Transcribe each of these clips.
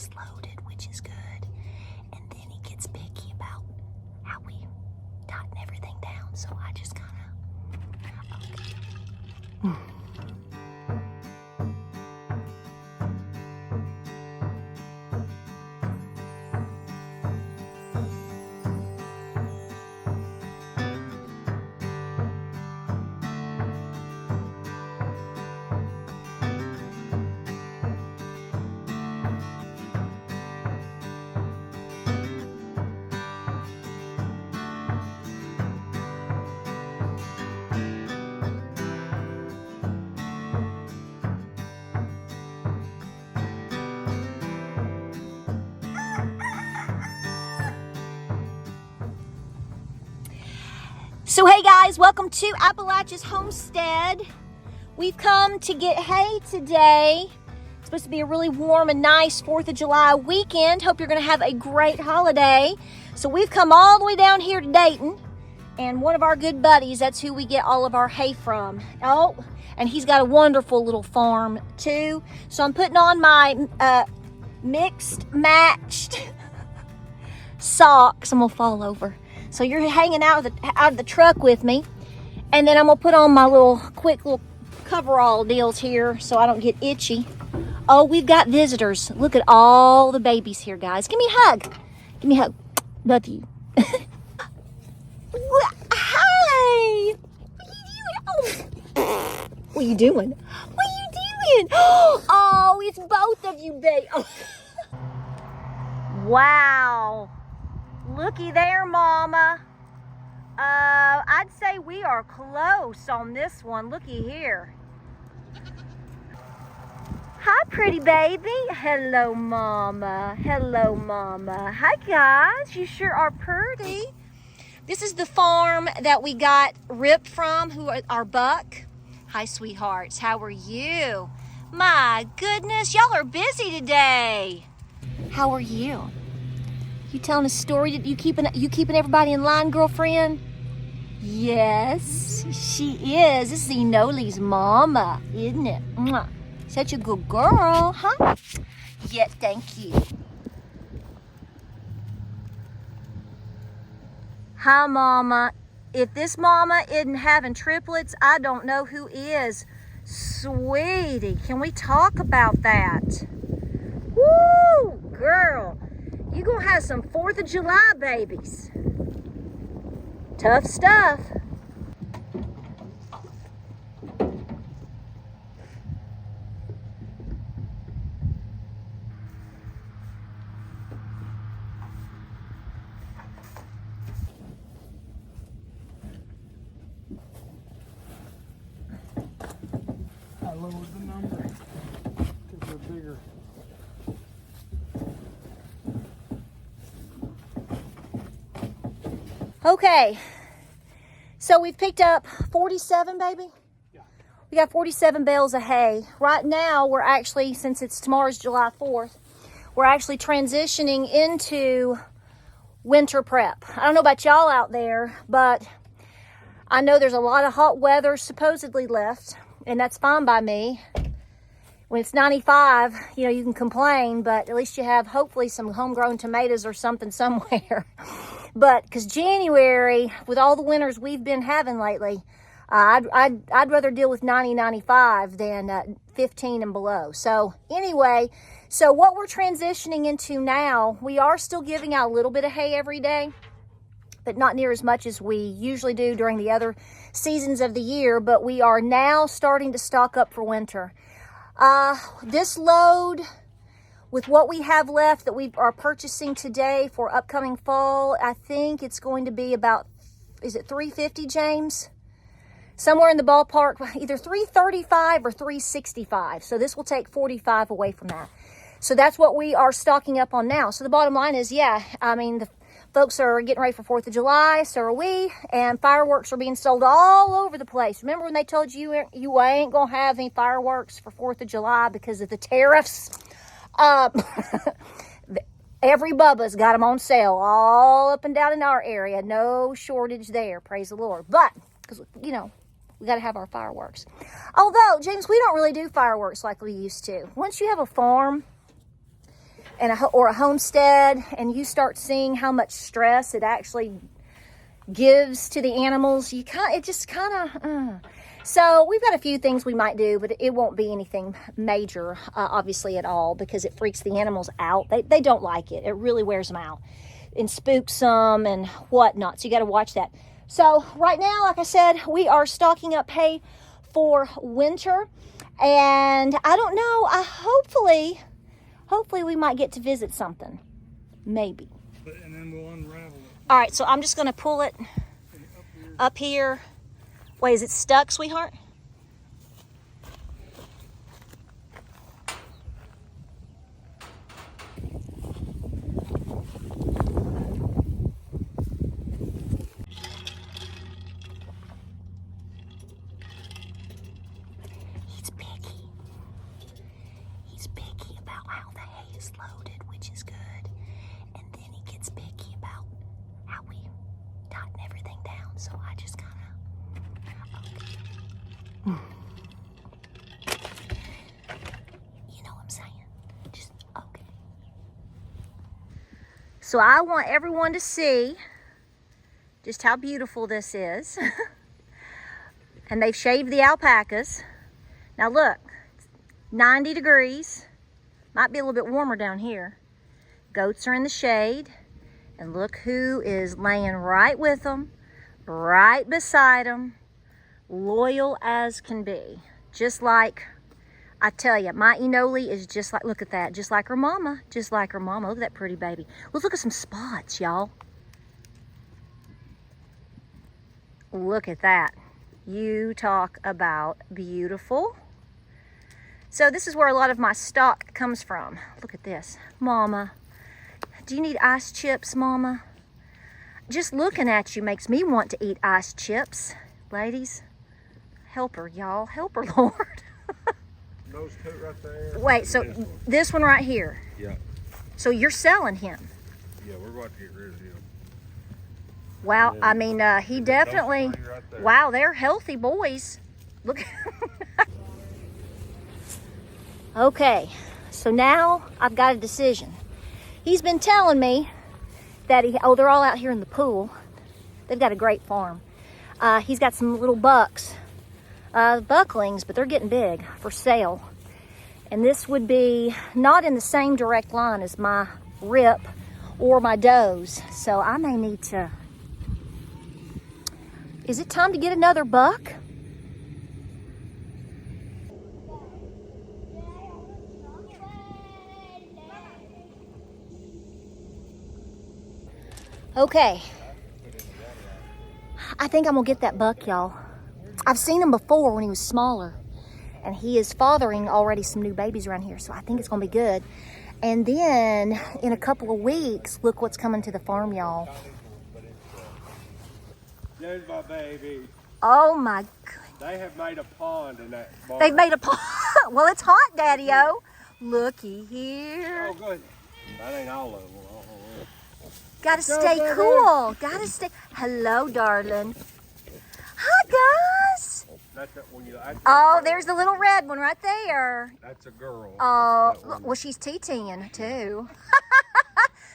is loaded, which is good. And then he gets picky about how we tighten everything down. So I just kind of... Okay. So hey guys, welcome to Appalachia's Homestead. We've come to get hay today. It's supposed to be a really warm and nice 4th of July weekend. Hope you're going to have a great holiday. So we've come all the way down here to Dayton. And one of our good buddies, that's who we get all of our hay from. Oh, and he's got a wonderful little farm too. So I'm putting on my mixed, matched socks. I'm going to fall over. So you're hanging out of the truck with me. And then I'm going to put on my quick little coverall deals here so I don't get itchy. Oh, we've got visitors. Look at all the babies here, guys. Give me a hug. Give me a hug. Both of you. Hi. What are you doing? What are you doing? Oh, it's both of you, babe. Oh. Wow. Looky there, Mama. I'd say we are close on this one. Looky here. Hi, pretty baby. Hello, Mama. Hello, Mama. Hi, guys. You sure are pretty. This is the farm that we got Rip from, who are our buck. Hi, sweethearts. How are you? My goodness, y'all are busy today. How are you? You telling a story? You keeping everybody in line, girlfriend? Yes, she is. This is Enoli's mama, isn't it? Mwah. Such a good girl, huh? Yes, thank you. Hi, Mama. If this mama isn't having triplets, I don't know who is. Sweetie, can we talk about that? Woo, girl. You're going to have some 4th of July babies. Tough stuff. I lowered the number because they're bigger. Okay, so we've picked up 47, baby? Yeah. We got 47 bales of hay. Right now, we're actually, since tomorrow's July 4th, we're actually transitioning into winter prep. I don't know about y'all out there, but I know there's a lot of hot weather supposedly left, and that's fine by me. When it's 95, you can complain, but at least you have hopefully some homegrown tomatoes or something somewhere. But because January, with all the winters we've been having lately, I'd rather deal with 90, 95 than 15 and below. So anyway, so what we're transitioning into now, we are still giving out a little bit of hay every day, but not near as much as we usually do during the other seasons of the year. But we are now starting to stock up for winter. This load, with what we have left that we are purchasing today for upcoming fall, I think it's going to be about, is it 350, James? Somewhere in the ballpark, either 335 or 365. So this will take 45 away from that. So that's what we are stocking up on now. So the bottom line is, yeah, I mean, the folks are getting ready for 4th of July, so are we, and fireworks are being sold all over the place. Remember when they told you ain't gonna have any fireworks for 4th of July because of the tariffs? Every Bubba's got them on sale all up and down in our area. No shortage there, praise the Lord. But, because, we got to have our fireworks. Although, James, we don't really do fireworks like we used to. Once you have a farm, and or a Homestead, and you start seeing how much stress it actually gives to the animals, it just kind of. So we've got a few things we might do, but it won't be anything major, obviously, at all, because it freaks the animals out. They don't like it. It really wears them out and spooks them and whatnot. So you got to watch that. So right now, like I said, we are stocking up hay for winter, and I don't know. Hopefully we might get to visit something, maybe. And then we'll unravel it. All right, so I'm just gonna pull it up here. Wait, is it stuck, sweetheart? He's picky. He's picky about how the hay is loaded, which is good. And then he gets picky about how we tighten everything down. So I just kind of, you know what I'm saying? Just, okay. So I want everyone to see just how beautiful this is. And they've shaved the alpacas. Now look, 90 degrees. Might be a little bit warmer down here. Goats are in the shade. And look who is laying right with them, right beside them, loyal as can be. Just like, I tell you, my Enoli is just like, look at that, just like her mama, just like her mama. Look at that pretty baby. Let's look at some spots, y'all. Look at that. You talk about beautiful. So this is where a lot of my stock comes from. Look at this. Mama, do you need ice chips, Mama? Just looking at you makes me want to eat ice chips. Ladies, help her, y'all. Help her, Lord. Those two right there. Wait, so this one right here. Yeah. So you're selling him. Yeah, we're about to get rid of him. Wow, I mean, he definitely, Right there. wow, they're healthy boys. Look. Okay, so now I've got a decision. He's been telling me that they're all out here in the pool. They've got a great farm. He's got some little bucks, bucklings, but they're getting big for sale. And this would be not in the same direct line as my rip or my does. So I may need to, is it time to get another buck? Okay, I think I'm gonna get that buck, y'all. I've seen him before when he was smaller, and he is fathering already some new babies around here, so I think it's gonna be good. And then in a couple of weeks, look what's coming to the farm, y'all. There's my baby. Oh my goodness. They have made a pond in that barn. They've made a pond. Well, it's hot, Daddy-o. Looky here. Oh, good. That ain't all of them. Gotta stay cool. Gotta stay. Hello, darling. Hi, guys. Oh, there's the little red one right there. That's a girl. Oh, well, she's TTing too.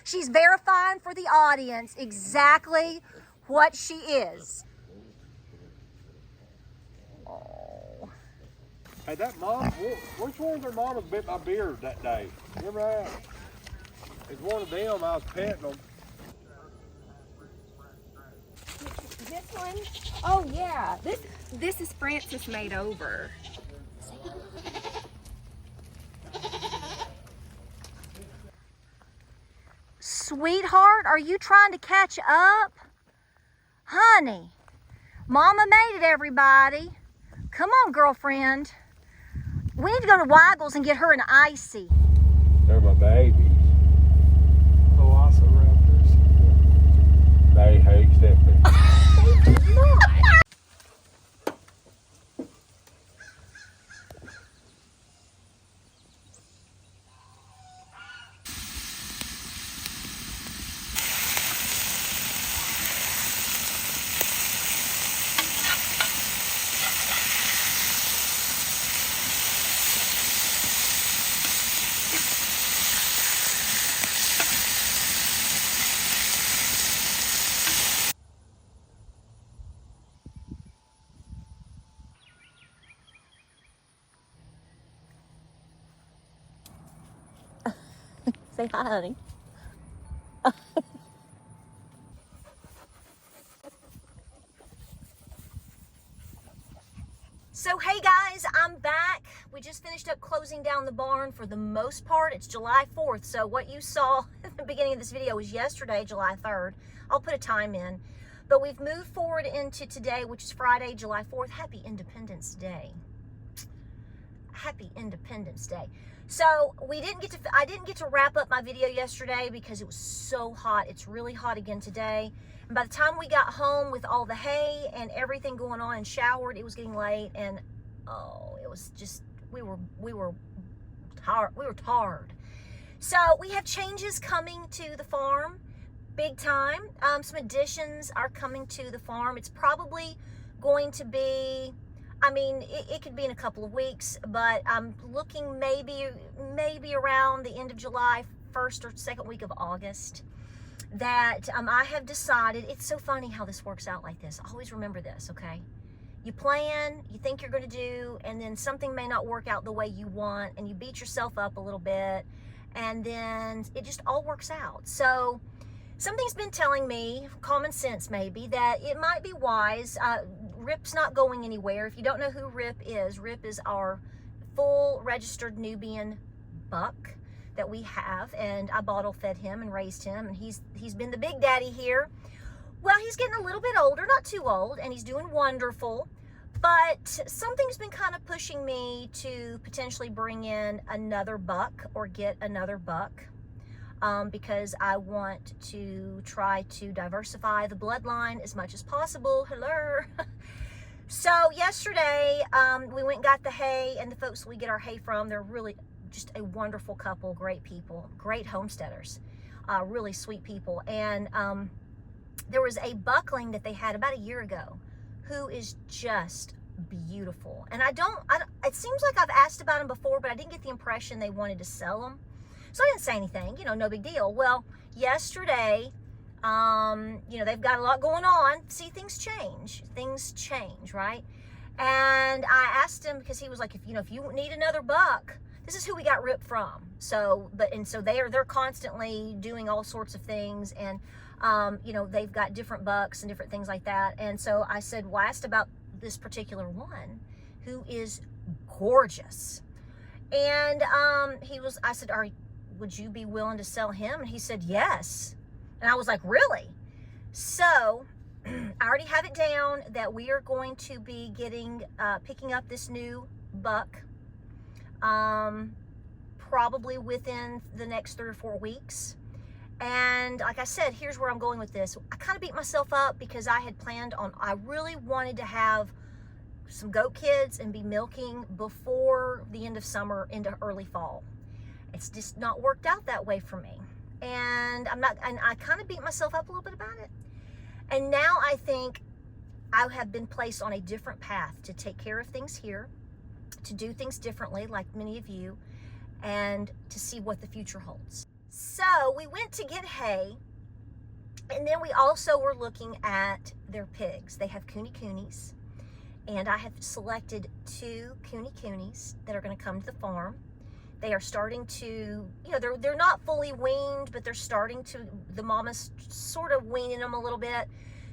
She's verifying for the audience exactly what she is. Oh. Hey, that mom, which one of their mamas bit my beard that day? Remember that? It's one of them, I was petting them. This one? Oh yeah. This is Francis made over. Sweetheart, are you trying to catch up? Honey, Mama made it, everybody. Come on, girlfriend. We need to go to Weigel's and get her an icy. They're my babies. Velociraptors. They hate Stephanie. They do not. Say hi, honey. So hey guys, I'm back. We just finished up closing down the barn for the most part. It's July 4th, so what you saw at the beginning of this video was yesterday, July 3rd. I'll put a time in. But we've moved forward into today, which is Friday, July 4th. Happy Independence Day. Happy Independence Day. So I didn't get to wrap up my video yesterday because it was so hot. It's really hot again today. And by the time we got home with all the hay and everything going on and showered, it was getting late, and oh, it was just we were tired. So we have changes coming to the farm, big time. Some additions are coming to the farm. It's probably going to be, I mean, it could be in a couple of weeks, but I'm looking maybe around the end of July, first or second week of August, that I have decided. It's so funny how this works out like this. Always remember this, okay? You plan, you think you're going to do, and then something may not work out the way you want, and you beat yourself up a little bit, and then it just all works out. So something's been telling me, common sense maybe, that it might be wise. Rip's not going anywhere. If you don't know who Rip is our full registered Nubian buck that we have, and I bottle fed him and raised him, and he's been the big daddy here. Well, he's getting a little bit older, not too old, and he's doing wonderful, but something's been kind of pushing me to potentially bring in another buck or get another buck, because I want to try to diversify the bloodline as much as possible. Hello. So yesterday, we went and got the hay, and the folks we get our hay from, they're really just a wonderful couple, great people, great homesteaders, really sweet people. And there was a buckling that they had about a year ago who is just beautiful. And it seems like I've asked about him before, but I didn't get the impression they wanted to sell him. So I didn't say anything, no big deal. Well, yesterday, they've got a lot going on. See, things change, right? And I asked him, because he was like, if you need another buck, this is who we got Rip from. So they're constantly doing all sorts of things, and they've got different bucks and different things like that. And so I said, well, I asked about this particular one who is gorgeous. And I said, would you be willing to sell him? And he said, yes. And I was like, really? So I already have it down that we are going to be picking up this new buck, probably within the next 3 or 4 weeks. And like I said, here's where I'm going with this. I kind of beat myself up because I really wanted to have some goat kids and be milking before the end of summer into early fall. It's just not worked out that way for me. And I kind of beat myself up a little bit about it. And now I think I have been placed on a different path to take care of things here, to do things differently, like many of you, and to see what the future holds. So we went to get hay, and then we also were looking at their pigs. They have coonies, and I have selected 2 coonies that are going to come to the farm. They are starting to, they're not fully weaned, but they're starting to, the mama's sort of weaning them a little bit.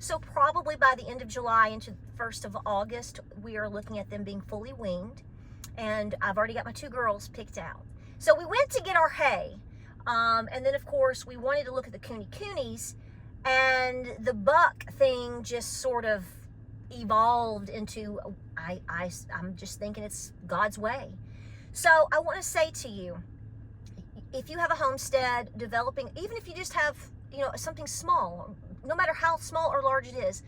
So probably by the end of July into the 1st of August, we are looking at them being fully weaned. And I've already got my 2 girls picked out. So we went to get our hay. And then of course we wanted to look at the coonies, and the buck thing just sort of evolved into, I'm just thinking it's God's way. So I want to say to you, if you have a homestead developing, even if you just have, something small, no matter how small or large it is,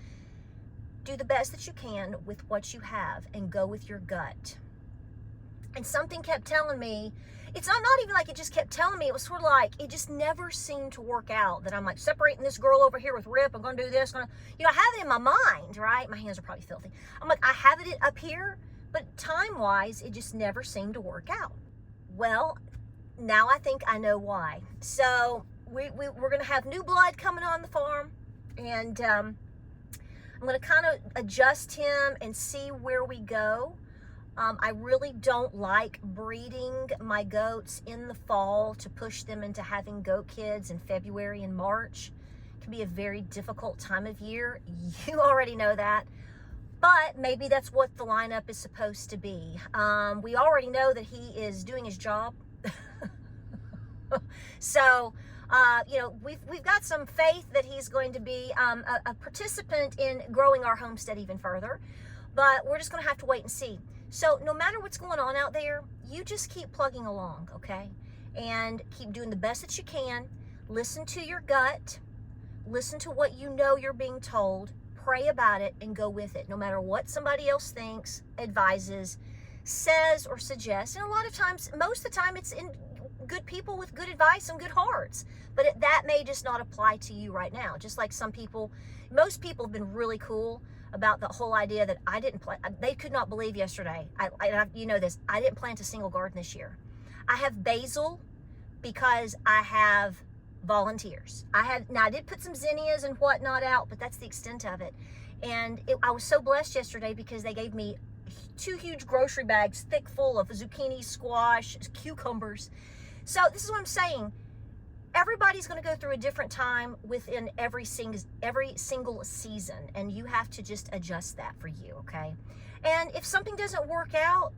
do the best that you can with what you have and go with your gut. And something kept telling me, it's not even like it just kept telling me, it was sort of like, it just never seemed to work out, that I'm like separating this girl over here with Rip, I'm going to do this, I have it in my mind, right? My hands are probably filthy. I'm like, I have it up here, but time-wise, it just never seemed to work out. Well, now I think I know why. So we're going to have new blood coming on the farm, and I'm going to kind of adjust him and see where we go. I really don't like breeding my goats in the fall to push them into having goat kids in February and March. It can be a very difficult time of year. You already know that. But maybe that's what the lineup is supposed to be. We already know that he is doing his job. So, you know, we've got some faith that he's going to be a participant in growing our homestead even further. But we're just going to have to wait and see. So no matter what's going on out there, you just keep plugging along, okay? And keep doing the best that you can. Listen to your gut. Listen to what you know you're being told. Pray about it and go with it. No matter what somebody else thinks, advises, says, or suggests. And a lot of times, most of the time, it's in good people with good advice and good hearts. But that may just not apply to you right now. Just like some people, most people have been really cool about the whole idea that I didn't plant. They could not believe yesterday. You know this. I didn't plant a single garden this year. I have basil because I have volunteers. I did put some zinnias and whatnot out, but that's the extent of it. And I was so blessed yesterday because they gave me 2 huge grocery bags thick full of zucchini, squash, cucumbers. So this is what I'm saying. Everybody's going to go through a different time within every single season, and you have to just adjust that for you, okay? And if something doesn't work out,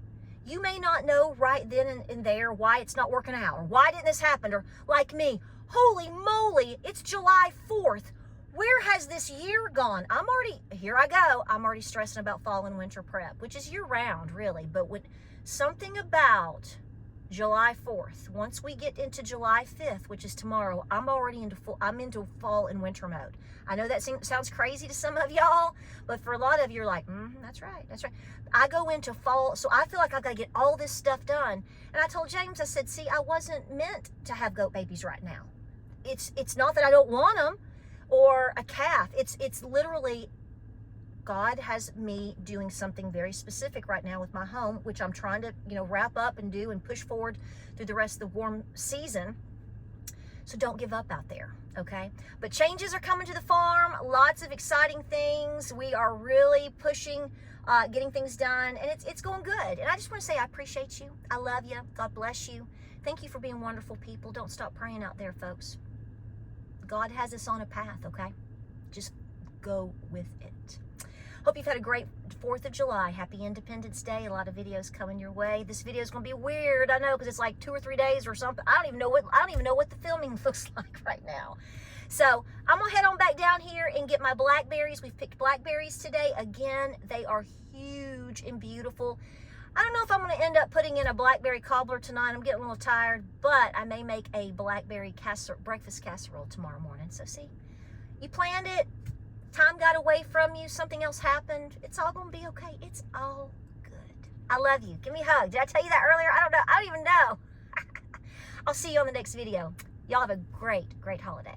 you may not know right then and there why it's not working out, or why didn't this happen, or like me, holy moly, it's July 4th. Where has this year gone? I'm already stressing about fall and winter prep, which is year round, really. But with something about July 4th, once we get into July 5th, which is tomorrow, I'm already into fall and winter mode. I know that sounds crazy to some of y'all, but for a lot of you, you're like, that's right. I go into fall, so I feel like I've got to get all this stuff done. And I told James, I said, see, I wasn't meant to have goat babies right now. It's not that I don't want them or a calf. It's literally God has me doing something very specific right now with my home, which I'm trying to, wrap up and do and push forward through the rest of the warm season. So don't give up out there, okay? But changes are coming to the farm, lots of exciting things. We are really pushing, getting things done, and it's going good. And I just want to say I appreciate you. I love you. God bless you. Thank you for being wonderful people. Don't stop praying out there, folks. God has us on a path, okay? Just go with it. Hope you've had a great 4th of July. Happy Independence Day. A lot of videos coming your way. This video is going to be weird, I know, because it's like 2 or 3 days or something. I don't even know what the filming looks like right now. So I'm going to head on back down here and get my blackberries. We've picked blackberries today. Again, they are huge and beautiful. I don't know if I'm going to end up putting in a blackberry cobbler tonight. I'm getting a little tired, but I may make a blackberry breakfast casserole tomorrow morning. So see, you planned it. Time got away from you. Something else happened. It's all going to be okay. It's all good. I love you. Give me a hug. Did I tell you that earlier? I don't know. I don't even know. I'll see you on the next video. Y'all have a great, great holiday.